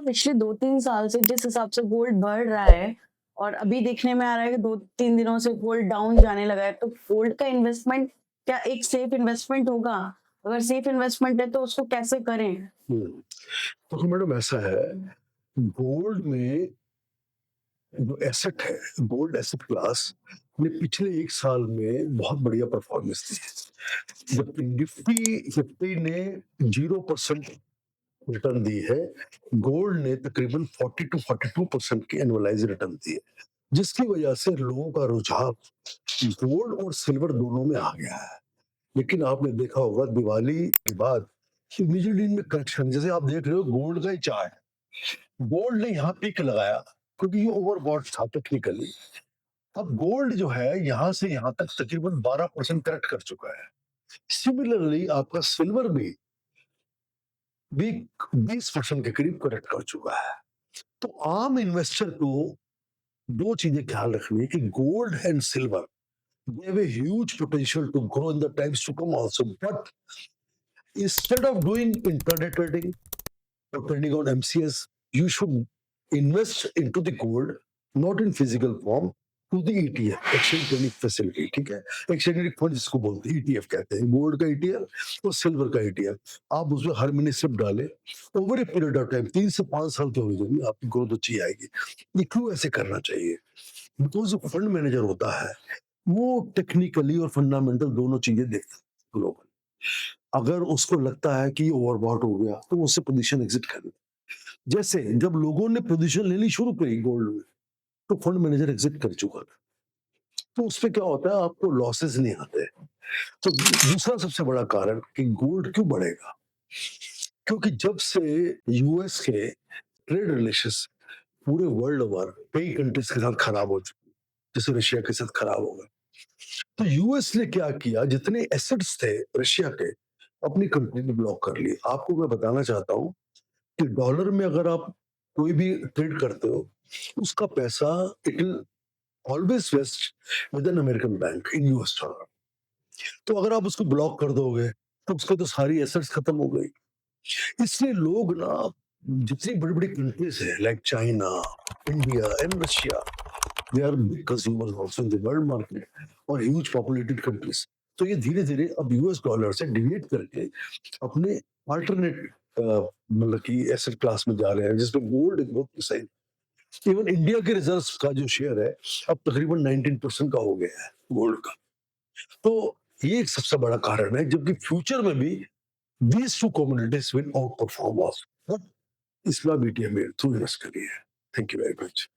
पिछले 2-3 साल से जिस हिसाब से गोल्ड बढ़ रहा है और अभी देखने में आ रहा है कि 2-3 दिनों से गोल्ड डाउन जाने लगा है, तो गोल्ड का इन्वेस्टमेंट क्या एक सेफ इन्वेस्टमेंट होगा? अगर सेफ इन्वेस्टमेंट है तो उसको कैसे करें? हुँ। तो मैडम ऐसा है, गोल्ड में जो एसेट है, गोल्ड एसेट क्लास ने पिछले 1 साल में बहुत बढ़िया परफ़ॉर्मेंस दी है। जबकि निफ्टी 50 ने 0% रिटर्न दी है, गोल्ड ने तकरीबन 40 टू 42% की एनुअलाइज़ रिटर्न दी है, जिसकी वजह से लोगों का रुझान गोल्ड और सिल्वर दोनों में आ गया है। लेकिन आपने देखा होगा दिवाली के बाद इमीडिएटली इनमें करेक्शन, जैसे आप देख रहे हो गोल्ड का ही चार्ट, गोल्ड ने यहाँ पीक लगाया क्योंकि ये ओवरबॉट था टेक्निकली। अब गोल्ड जो है यहाँ से यहाँ तक तकरीबन 12% करेक्ट कर चुका है। सिमिलरली आपका सिल्वर भी 20% के करीब करेक्ट कर चुका है। तो आम इन्वेस्टर को दो चीजें ख्याल रखनी है कि gold and silver they have a huge potential to grow in the times to come also, but instead of doing intraday trading or trading on MCS, you should invest into the gold, not in physical form, to the ETF, exchange trading facility, ठीक है? exchange trading fund जिसको बोलते हैं ETF कहते हैं, gold का ETF और silver का ETF, आप उसमें हर महीने सिप डालें, over a period of time 3 से 5 साल के होरिजन में आपकी ग्रोथ अच्छी आएगी। ये क्यों ऐसे करना चाहिए? बिकॉज जो फंड मैनेजर होता है वो टेक्निकली और फंडामेंटल दोनों चीजें देखता है ग्लोबल। अगर उसको लगता है कि ओवरबॉट हो गया तो उससे पोजीशन एग्जिट कर ले। जैसे जब लोगों ने पोजीशन लेनी शुरू करी गोल्ड में तो फंड मैनेजर एग्जिट कर चुका था, तो उसपे क्या होता है आपको लॉसेस नहीं आते। तो दूसरा सबसे बड़ा कारण कि गोल्ड क्यों बढ़ेगा, क्योंकि जब से यूएस के ट्रेड रिलेशंस पूरे वर्ल्ड ओवर कई कंट्रीज के साथ खराब हो चुके, जैसे रशिया के साथ खराब हो गए, तो यूएस ने क्या किया, जितने एसेट्स थे रशिया के अपनी कंपनी ने ब्लॉक कर लिए। आपको मैं बताना चाहता हूँ कि डॉलर में अगर आप कोई भी ट्रेड करते हो उसका पैसा it will always vest with an American bank in US dollar. तो अगर आप उसको ब्लॉक कर दोगे तो उसके तो सारी एसेट्स खत्म हो गई। इसलिए लोग ना, जितनी बड़ी बड़ी कंट्रीज है like China, India and Russia, they are big consumers also in the world market और huge populated countries। तो ये धीरे धीरे अब यूएस डॉलर से डिविएट करके अपने अल्टरनेट मतलब कि एसेट क्लास में जा रहे हैं, जिसमें गोल्ड एक बहुत सही। इवन इंडिया के रिजर्व्स का जो शेयर है अब तकरीबन 19% का हो गया है गोल्ड का। तो ये एक सबसे बड़ा कारण है, जबकि फ्यूचर में भी these two commodities will outperform us, but इसमें बीटीएम में थ्रू इन्वेस्ट करिए। Thank you very much.